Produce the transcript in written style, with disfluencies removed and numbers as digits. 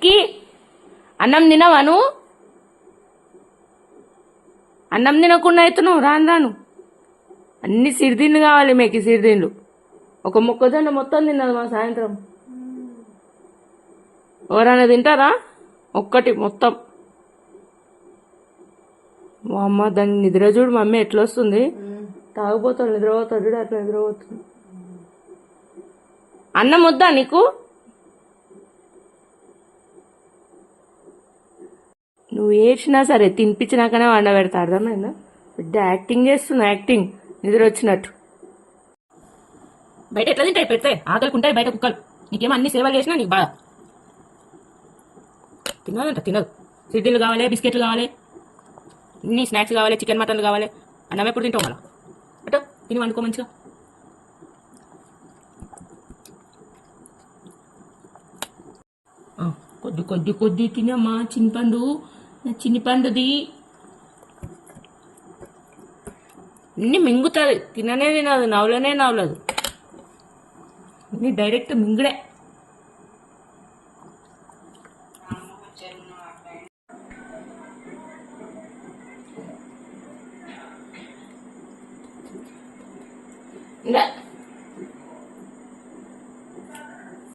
కి అన్నం తినవా నువ్వు? అన్నం తినకుండా అవుతున్నావు రాను రాను. అన్ని సిరిదిండ్లు కావాలి మీకు, సిరిదిండ్లు. ఒక మొక్కజొన్న మొత్తం తిన్నది మా సాయంత్రం. ఎవరైనా తింటారా? ఒక్కటి మొత్తం. మా అమ్మ దాన్ని నిద్ర చూడు మమ్మీ ఎట్లా వస్తుంది. తాగిపోతాడు, నిద్రపోతాడు చూడు అట్లా నిద్రపోతుంది. అన్నం వద్దా నీకు? నువ్వు ఏడ్చినా సరే తినిపించినాకనే వండబెడతా, అర్థమైందా? పెద్ద యాక్టింగ్ చేస్తున్నా, యాక్టింగ్ నిద్ర వచ్చినట్టు. బయట ఎట్లా తింటాయి పెడితే? ఆకలికుంటాయి బయట కుక్కలు. నీకేమో అన్ని సేవలు చేసినా నీకు బాగా తినదంట, తినదు. సిడ్డీలు కావాలి, బిస్కెట్లు కావాలి, అన్ని స్నాక్స్ కావాలి, చికెన్ మటన్లు కావాలి. అన్నం ఎప్పుడు తింటావు మళ్ళా? అటో తిని వండుకో మంచిగా. కొద్ది కొద్ది కొద్ది తినమ్మా చిన్నపండు, చిన్ని పండుది. అన్ని మింగుతుంది, తిననే తినదు, నవ్వులనే నవ్వలేదు. అన్ని డైరెక్ట్ మింగుడే. ఇంకా